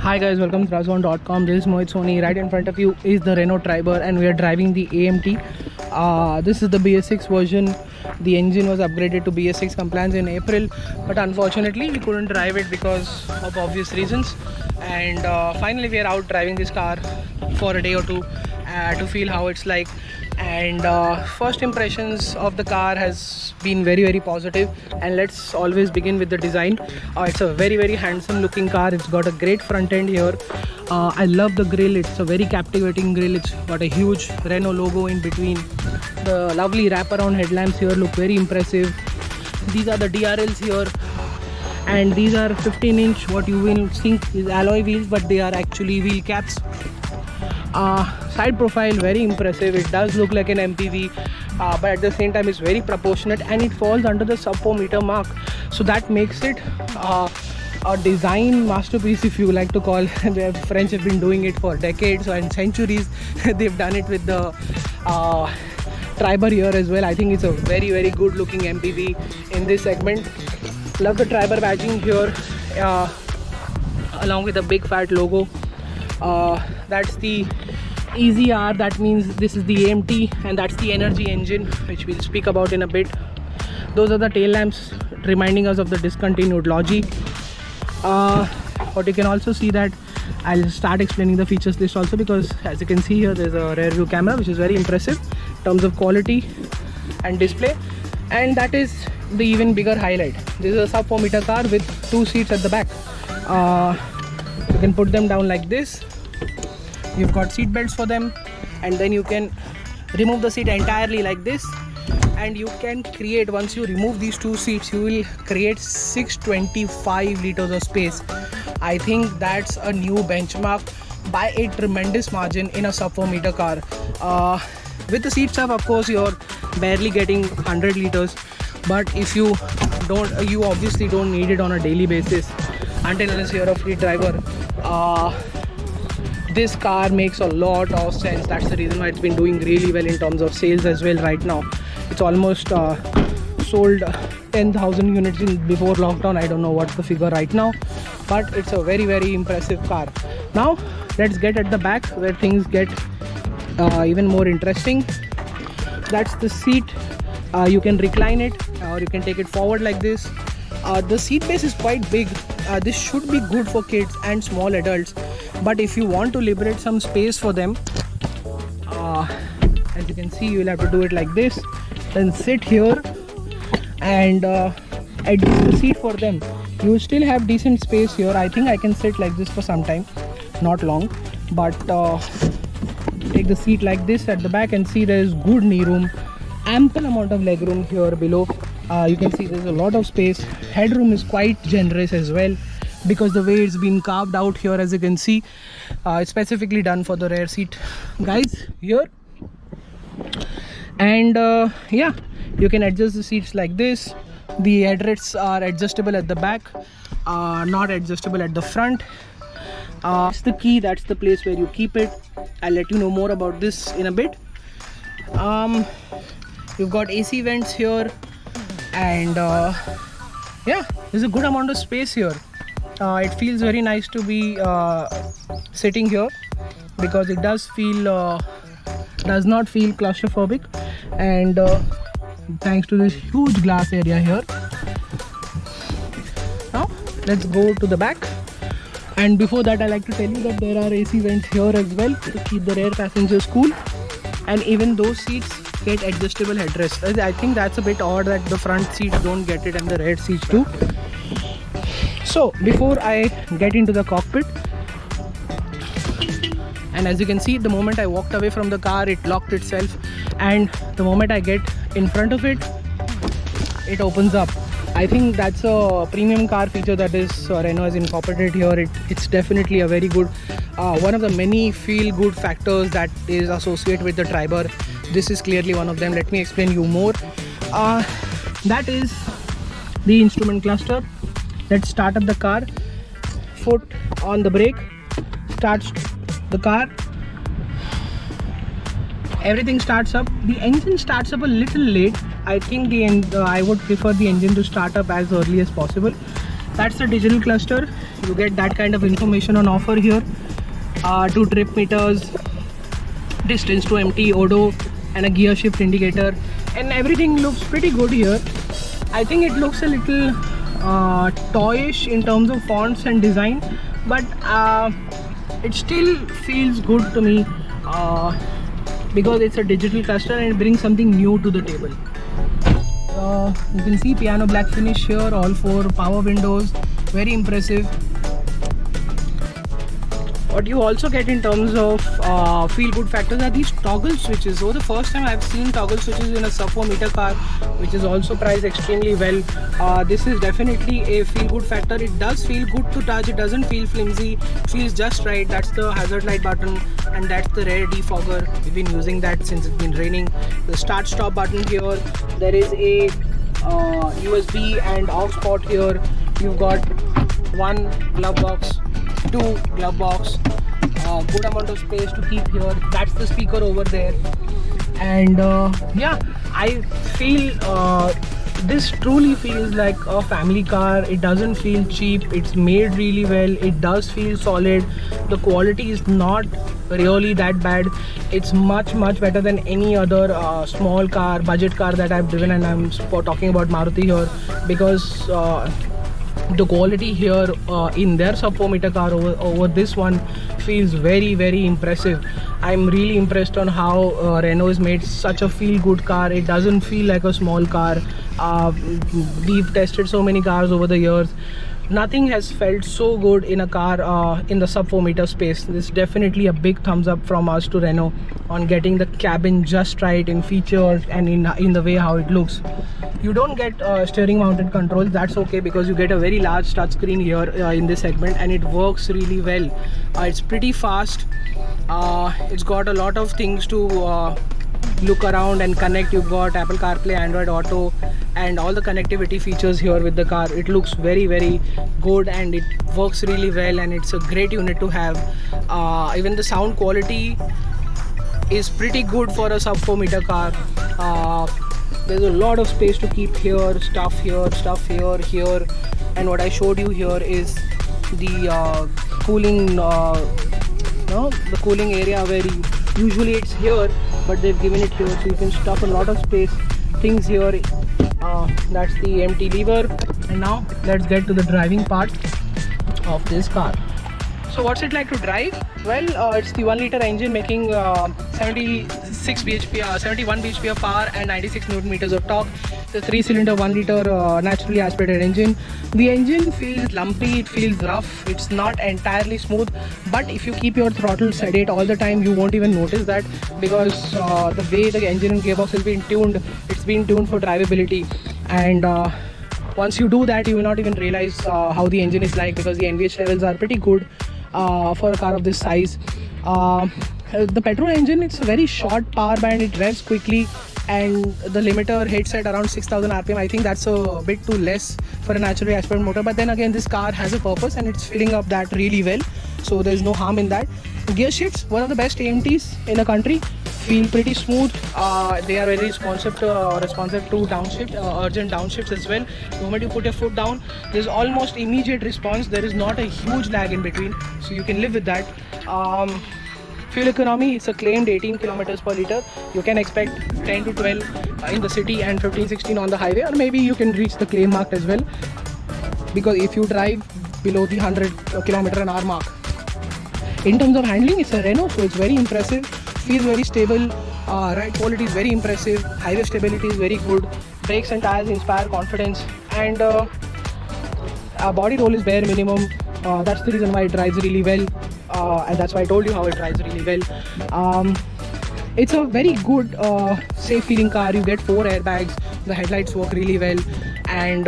Hi guys, welcome to Razon.com. This is Mohit Soni. Right in front of you is the Renault Triber and we are driving the AMT. This is the BS6 version. The engine was upgraded to BS6 compliance in April, but unfortunately we couldn't drive it because of obvious reasons. And finally we are out driving this car for a day or two to feel how it's like. And first impressions of the car has been very positive, and let's always begin with the design. It's a very handsome looking car. It's got a great front end here. I love the grille. It's a very captivating grille. It's got a huge Renault logo in between. The lovely wraparound headlamps here look very impressive. These are the DRLs here, and these are 15-inch what you will think is alloy wheels, but they are actually wheel caps. Side profile very impressive. It does look like an MPV, but at the same time it's very proportionate, and it falls under the sub 4 meter mark, so that makes it a design masterpiece, if you like to call. The French have been doing it for decades and centuries. They've done it with the Triber here as well. I think it's a very good looking MPV in this segment. Love the Triber badging here, along with a big fat logo. That's the EZR, that means this is the AMT, and that's the energy engine, which we'll speak about in a bit. Those are the tail lamps reminding us of the discontinued Logi. But you can also see that I'll start explaining the features list also, because as you can see here there's a rear view camera which is very impressive in terms of quality and display, and that is the even bigger highlight. This is a sub 4 meter car with 2 seats at the back. You can put them down like this. You've got seat belts for them, and then you can remove the seat entirely like this, and you can create, once you remove these 2 seats, you will create 625 liters of space. I think that's a new benchmark by a tremendous margin in a sub 4 meter car. With the seat stuff, of course, you're barely getting 100 liters, but if you don't, you obviously don't need it on a daily basis until unless you're a fleet driver. This car makes a lot of sense. That's the reason why it's been doing really well in terms of sales as well right now. It's almost sold 10,000 units before lockdown. I don't know what's the figure right now, but it's a very impressive car. Now let's get at the back where things get even more interesting. That's the seat. You can recline it, or you can take it forward like this. The seat base is quite big. This should be good for kids and small adults, but if you want to liberate some space for them, as you can see, you will have to do it like this, then sit here and adjust the seat for them. You will still have decent space here. I think I can sit like this for some time, not long, but take the seat like this at the back and see there is good knee room, ample amount of leg room here below. You can see there's a lot of space. Headroom is quite generous as well, because the way it's been carved out here, as you can see, it's specifically done for the rear seat guys here. And yeah, you can adjust the seats like this. The headrests are adjustable at the back, not adjustable at the front. It's the key, that's the place where you keep it. I'll let you know more about this in a bit. You've got AC vents here, and yeah, there's a good amount of space here. It feels very nice to be sitting here, because it does not feel claustrophobic, and thanks to this huge glass area here. Now let's go to the back, and before that I like to tell you that there are AC vents here as well to keep the rear passengers cool, and even those seats get adjustable headrests. I think that's a bit odd that the front seats don't get it and the rear seats do. So before I get into the cockpit, and as you can see, the moment I walked away from the car, it locked itself, and the moment I get in front of it, it opens up. I think that's a premium car feature that is Renault has incorporated here. It's definitely a very good, one of the many feel good factors that is associated with the Triber. This is clearly one of them. Let me explain you more. That is the instrument cluster. Let's start up the car. Foot on the brake, starts the car. Everything starts up. The engine starts up a little late. I think I would prefer the engine to start up as early as possible. That's the digital cluster. You get that kind of information on offer here. 2 trip meters, distance to empty, odo, and a gear shift indicator, and everything looks pretty good here. I think it looks a little toyish in terms of fonts and design, but it still feels good to me because it's a digital cluster and it brings something new to the table. You can see piano black finish here, all 4 power windows, very impressive. What you also get in terms of feel good factors are these toggle switches. So the first time I've seen toggle switches in a sub 4 meter car, which is also priced extremely well. This is definitely a feel good factor. It does feel good to touch, it doesn't feel flimsy, it feels just right. That's the hazard light button, and that's the rear defogger. We've been using that since it's been raining. The start stop button here, there is a USB and aux port here. You've got 1 glove box, 2 glove box, good amount of space to keep here. That's the speaker over there. And yeah, I feel this truly feels like a family car. It doesn't feel cheap, it's made really well, it does feel solid. The quality is not really that bad. It's much better than any other small car, budget car that I've driven, and I'm talking about Maruti here, because the quality here in their sub 4 meter car over this one feels very impressive. I'm really impressed on how Renault has made such a feel good car. It doesn't feel like a small car. We've tested so many cars over the years. Nothing has felt so good in a car in the sub 4 meter space. This is definitely a big thumbs up from us to Renault on getting the cabin just right in features and in the way how it looks. You don't get steering mounted controls. That's okay, because you get a very large touch screen here in this segment, and it works really well. It's pretty fast. It's got a lot of things to look around and connect. You've got Apple CarPlay, Android Auto, and all the connectivity features here with the car. It looks very good, and it works really well, and it's a great unit to have. Even the sound quality is pretty good for a sub 4 meter car. There's a lot of space to keep here, stuff here, and what I showed you here is the cooling the cooling area, where usually it's here, but they've given it here, so you can stuff a lot of things here. That's the empty lever. And now let's get to the driving part of this car. So what's it like to drive? Well, it's the 1 liter engine making 76 bhp, 71 bhp of power and 96 Newton meters of torque. The 3-cylinder 1 liter naturally aspirated engine. The engine feels lumpy, it feels rough, it's not entirely smooth, but if you keep your throttle sedate all the time, you won't even notice that, because the way the engine and gearbox has been tuned, it's been tuned for drivability. And once you do that, you will not even realize how the engine is like, because the NVH levels are pretty good for a car of this size. The petrol engine, it's a very short power band, it revs quickly, and the limiter hits at around 6000 rpm. I think that's a bit too less for a naturally aspirated motor, but then again, this car has a purpose and it's filling up that really well, so there's no harm in that. Gear shifts, one of the best AMTs in the country, feel pretty smooth. They are very responsive to downshift, urgent downshifts as well. The moment you put your foot down, there's almost immediate response. There is not a huge lag in between, so you can live with that. Fuel economy, it's a claimed 18 kilometers per liter. You can expect 10 to 12 in the city and 15-16 on the highway, or maybe you can reach the claim mark as well, because if you drive below the 100 kilometer an hour mark. In terms of handling, it's a Renault, so it's very impressive, feels very stable, ride quality is very impressive, highway stability is very good, brakes and tires inspire confidence, and body roll is bare minimum. That's the reason why it drives really well, and that's why I told you how it drives really well. It's a very good safe feeling car. You get 4 airbags, the headlights work really well, and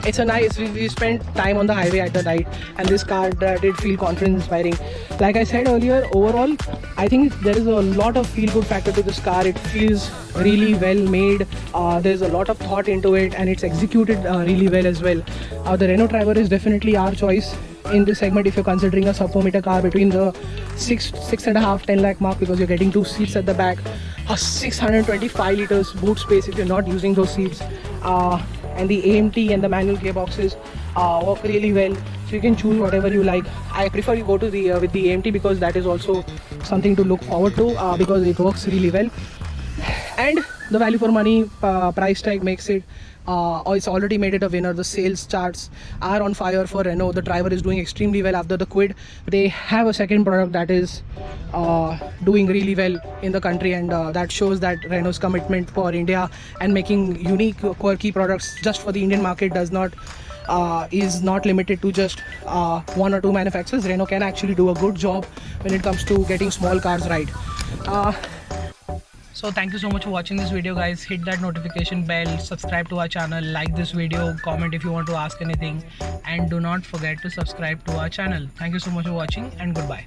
it's a nice, we spent time on the highway at the night, and this car did feel confidence inspiring. Like I said earlier, overall I think there is a lot of feel good factor to this car. It feels really well made, there's a lot of thought into it, and it's executed really well as well. The Renault Triber is definitely our choice in this segment if you're considering a sub 4 meter car between the 6.5-10 lakh mark, because you're getting 2 seats at the back, a 625 liters boot space if you're not using those seats, and the AMT and the manual gearboxes work really well. So you can choose whatever you like. I prefer you go to the with the AMT because that is also something to look forward to because it works really well. And the value for money price tag makes it it's already made it a winner. The sales charts are on fire for Renault. The driver is doing extremely well after the Kwid. They have a second product that is doing really well in the country, and that shows that Renault's commitment for India and making unique quirky products just for the Indian market does not is not limited to just one or two manufacturers. Renault can actually do a good job when it comes to getting small cars right. So thank you so much for watching this video, guys. Hit that notification bell, subscribe to our channel, like this video, comment if you want to ask anything, and do not forget to subscribe to our channel. Thank you so much for watching, and goodbye.